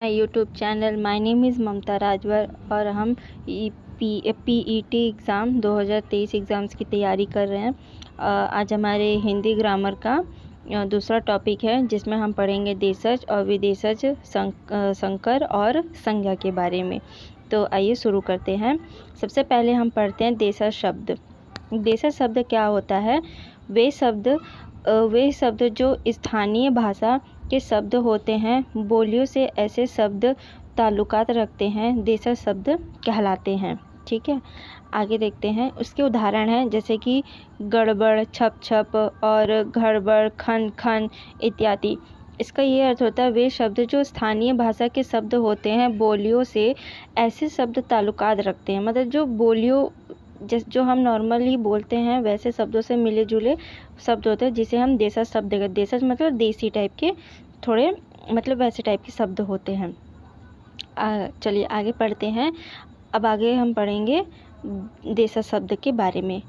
YouTube channel my name is Mamta Rajwar और हम PET exam 2023 exams की तैयारी कर रहे हैं। आज हमारे हिंदी ग्रामर का दूसरा टॉपिक है जिसमें हम पढ़ेंगे देशज और विदेशज, संकर और संज्ञा के बारे में। तो आइए शुरू करते हैं। सबसे पहले हम पढ़ते हैं देशज शब्द। देशज शब्द क्या होता है? वे शब्द जो स्थानीय भाषा के शब्द होते हैं, बोलियों से ऐसे शब्द ताल्लुकात रखते हैं, देशज शब्द कहलाते हैं। ठीक है, आगे देखते हैं। उसके उदाहरण हैं जैसे कि गड़बड़, छप छप और घड़बड़, खन खन इत्यादि। इसका ये अर्थ होता है वे शब्द जो स्थानीय भाषा के शब्द होते हैं, बोलियों से ऐसे शब्द ताल्लुकात रखते हैं, मतलब जो बोलियों जो हम नॉर्मली बोलते हैं वैसे शब्दों से मिले जुले शब्द होते हैं, जिसे हम देशज शब्द कहते हैं। देशज मतलब देसी टाइप के, थोड़े मतलब वैसे टाइप के शब्द होते हैं। चलिए आगे पढ़ते हैं। अब आगे हम पढ़ेंगे देशज शब्द के बारे में।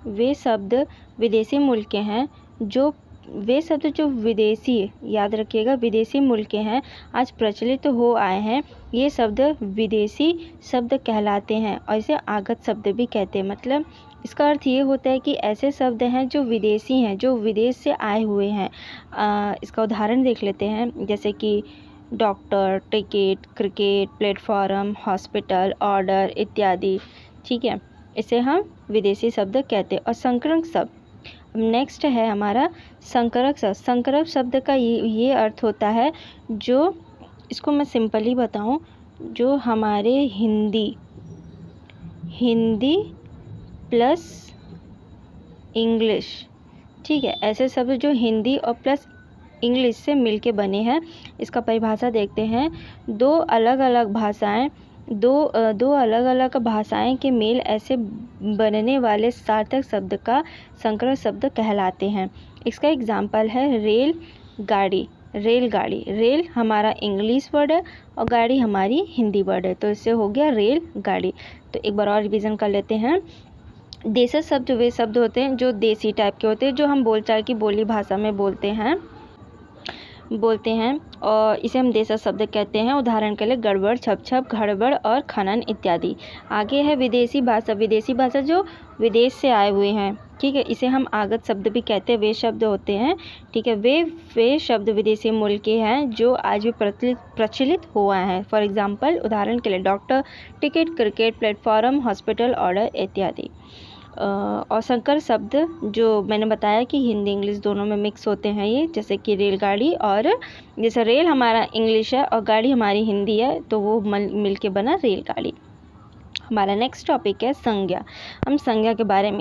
वे शब्द विदेशी मूल के हैं जो विदेशी, याद रखिएगा, विदेशी मूल के हैं, आज प्रचलित हो आए हैं, ये शब्द विदेशी शब्द कहलाते हैं और इसे आगत शब्द भी कहते हैं। मतलब इसका अर्थ ये होता है कि ऐसे शब्द हैं जो विदेशी हैं, जो विदेश से आए हुए हैं। इसका उदाहरण देख लेते हैं जैसे कि doctor, ticket, cricket, platform, hospital, order इत्यादि। ठीक है, इसे हम विदेशी शब्द कहते हैं। और संकरक शब्द नेक्स्ट है हमारा संकरक शब्द। संकरक शब्द का ये अर्थ होता है, जो इसको मैं सिंपली बताऊं, जो हमारे हिंदी प्लस इंग्लिश, ठीक है, ऐसे शब्द जो हिंदी और प्लस इंग्लिश से मिलके बने हैं। इसका परिभाषा देखते हैं। दो अलग अलग भाषाएं के मेल ऐसे बनने वाले सार्थक शब्द का संकरक शब्द कहलाते हैं। इसका एग्जाम्पल है रेलगाड़ी। रेल हमारा इंग्लिश वर्ड है और गाड़ी हमारी हिंदी वर्ड है, तो इससे हो गया रेलगाड़ी। तो एक बार और रिवीजन कर लेते हैं। देशज शब्द वे शब्द होते हैं जो देसी टाइप के होते हैं, जो हम बोलचाल की बोली भाषा में बोलते हैं और इसे हम देशज शब्द कहते हैं। उदाहरण के लिए गड़बड़, छप छप, घड़बड़ और खनन इत्यादि। आगे है विदेशी भाषा। विदेशी भाषा जो विदेश से आए हुए हैं, ठीक है, इसे हम आगत शब्द भी कहते हैं। वे शब्द होते हैं, ठीक है, वे शब्द विदेशी मूल के हैं जो आज भी प्रचलित हुआ है। फॉर एग्जाम्पल, उदाहरण के लिए doctor, ticket, cricket, platform, hospital, order इत्यादि। और संकर शब्द जो मैंने बताया कि हिंदी इंग्लिश दोनों में मिक्स होते हैं ये, जैसे कि रेलगाड़ी, और जैसे रेल हमारा इंग्लिश है और गाड़ी हमारी हिंदी है, तो वो मिल के बना रेलगाड़ी। हमारा नेक्स्ट टॉपिक है संज्ञा। हम संज्ञा के बारे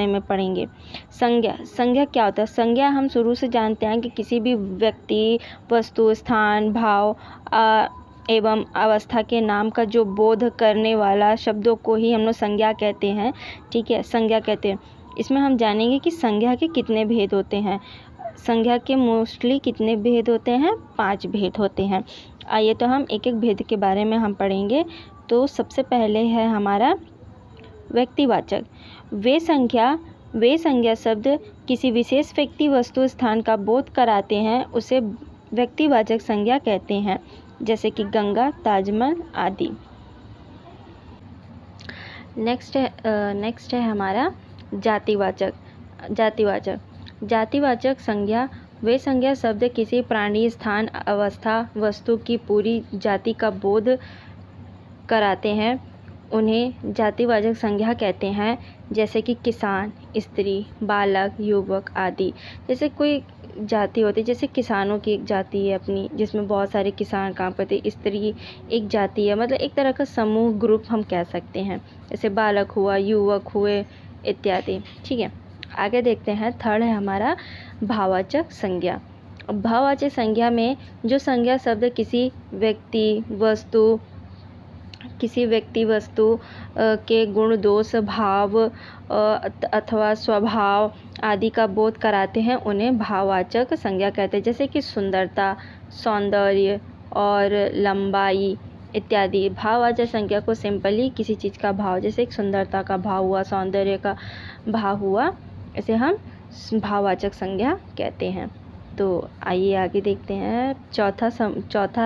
में पढ़ेंगे। संज्ञा क्या होता है? संज्ञा हम शुरू से जानते हैं कि किसी भी व्यक्ति, वस्तु, स्थान, भाव एवं अवस्था के नाम का जो बोध करने वाला शब्दों को ही हम लोग संज्ञा कहते हैं। ठीक है, संज्ञा कहते हैं। इसमें हम जानेंगे कि संज्ञा के कितने भेद होते हैं। संज्ञा के मोस्टली कितने भेद होते हैं? 5 भेद होते हैं। आइए तो हम एक एक भेद के बारे में हम पढ़ेंगे। तो सबसे पहले है हमारा व्यक्तिवाचक। वे संज्ञा शब्द किसी विशेष व्यक्ति, वस्तु, स्थान का बोध कराते हैं, उसे व्यक्तिवाचक संज्ञा कहते हैं, जैसे कि गंगा, ताजमहल आदि। नेक्स्ट है हमारा जातिवाचक संज्ञा। वे संज्ञा शब्द किसी प्राणी, स्थान, अवस्था, वस्तु की पूरी जाति का बोध कराते हैं, उन्हें जातिवाचक संज्ञा कहते हैं, जैसे कि किसान, स्त्री, बालक, युवक आदि। जैसे कोई जाति होती है, जैसे किसानों की एक जाति है अपनी, जिसमें बहुत सारे किसान काम करते हैं। स्त्री एक जाति है, मतलब एक तरह का समूह, ग्रुप हम कह सकते हैं, जैसे बालक हुआ, युवक हुए इत्यादि। ठीक है, आगे देखते हैं। थर्ड है हमारा भाववाचक संज्ञा। भाववाचक संज्ञा में जो संज्ञा शब्द किसी व्यक्ति वस्तु के गुण, दोष, भाव अथवा स्वभाव आदि का बोध कराते हैं, उन्हें भाववाचक संज्ञा कहते हैं, जैसे कि सुंदरता, सौंदर्य और लंबाई इत्यादि। भाववाचक संज्ञा को सिंपली किसी चीज़ का भाव, जैसे एक सुंदरता का भाव हुआ, सौंदर्य का भाव हुआ, इसे हम भाववाचक संज्ञा कहते हैं। तो आइए आगे देखते हैं। चौथा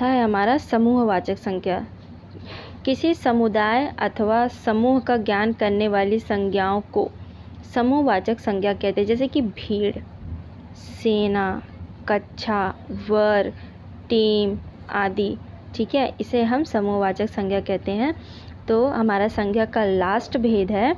है हमारा समूहवाचक संज्ञा। किसी समुदाय अथवा समूह का ज्ञान करने वाली संज्ञाओं को समूहवाचक संज्ञा कहते हैं, जैसे कि भीड़, सेना, कक्षा, वर्ग, टीम आदि। ठीक है, इसे हम समूहवाचक संज्ञा कहते हैं। तो हमारा संज्ञा का लास्ट भेद है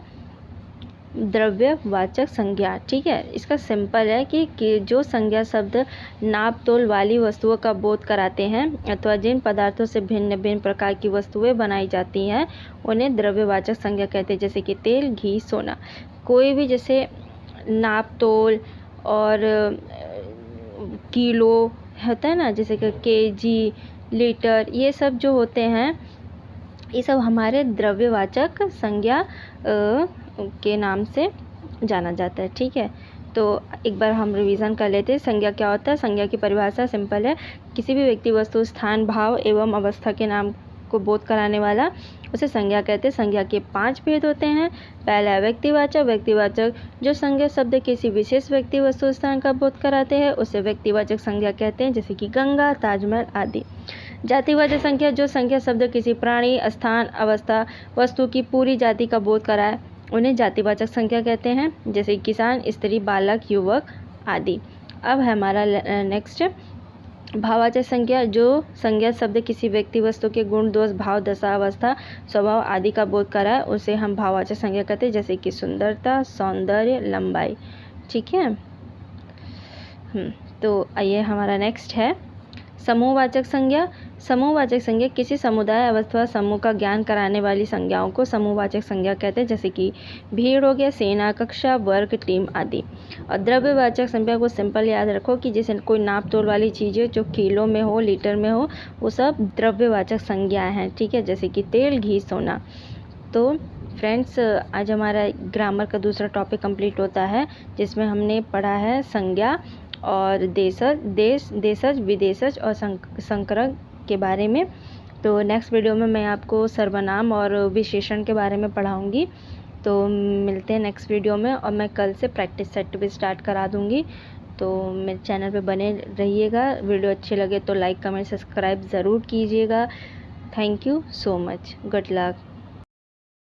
द्रव्यवाचक संज्ञा। ठीक है, इसका सिंपल है कि जो संज्ञा शब्द नाप तोल वाली वस्तुओं का बोध कराते हैं अथवा जिन पदार्थों से भिन्न भिन्न प्रकार की वस्तुएं बनाई जाती हैं उन्हें द्रव्यवाचक संज्ञा कहते हैं, जैसे कि तेल, घी, सोना। कोई भी जैसे नाप तोल और किलो होता है ना, जैसे कि केजी, लीटर, ये सब जो होते हैं ये सब हमारे द्रव्यवाचक संज्ञा के नाम से जाना जाता है। ठीक है, तो एक बार हम रिवीजन कर लेते हैं। संज्ञा क्या होता है? संज्ञा की परिभाषा सिंपल है, किसी भी व्यक्ति, वस्तु, स्थान, भाव एवं अवस्था के नाम को बोध कराने वाला उसे संज्ञा कहते हैं। संज्ञा के 5 भेद होते हैं। पहला है व्यक्तिवाचक। जो संज्ञा शब्द किसी विशेष व्यक्ति, वस्तु, स्थान का बोध कराते हैं उसे व्यक्तिवाचक संज्ञा कहते हैं, जैसे कि गंगा, ताजमहल आदि। जातिवाचक संज्ञा, जो संज्ञा शब्द किसी प्राणी, स्थान, अवस्था, वस्तु की पूरी जाति का बोध कराए उन्हें जातिवाचक संज्ञा कहते हैं, जैसे किसान, स्त्री, बालक, युवक आदि। अब है हमारा नेक्स्ट भाववाचक संज्ञा, जो संज्ञा शब्द किसी व्यक्ति, वस्तु के गुण, दोष, भाव, दशा, अवस्था, स्वभाव आदि का बोध कराए उसे हम भाववाचक संज्ञा कहते हैं, जैसे कि सुंदरता, सौंदर्य, लंबाई। ठीक है, तो आइए हमारा नेक्स्ट है समूहवाचक संज्ञा। समूहवाचक संज्ञा किसी समुदाय, अवस्था, समूह का ज्ञान कराने वाली संज्ञाओं को समूहवाचक संज्ञा कहते हैं, जैसे कि भीड़ हो गया, सेना, कक्षा, वर्ग, टीम आदि। और द्रव्यवाचक संज्ञा को सिंपल याद रखो कि जैसे कोई नाप तोल वाली चीज़ें जो किलो में हो, लीटर में हो, वो सब द्रव्यवाचक संज्ञाएँ हैं। ठीक है, जैसे कि तेल, घी, सोना। तो फ्रेंड्स, आज हमारा ग्रामर का दूसरा टॉपिक कंप्लीट होता है, जिसमें हमने पढ़ा है संज्ञा और देशज, विदेशज और संकरक के बारे में। तो नेक्स्ट वीडियो में मैं आपको सर्वनाम और विशेषण के बारे में पढ़ाऊँगी। तो मिलते हैं नेक्स्ट वीडियो में, और मैं कल से प्रैक्टिस सेट भी स्टार्ट करा दूँगी। तो मेरे चैनल पे बने रहिएगा। वीडियो अच्छे लगे तो लाइक, कमेंट, सब्सक्राइब ज़रूर कीजिएगा। Thank you so much. Good luck.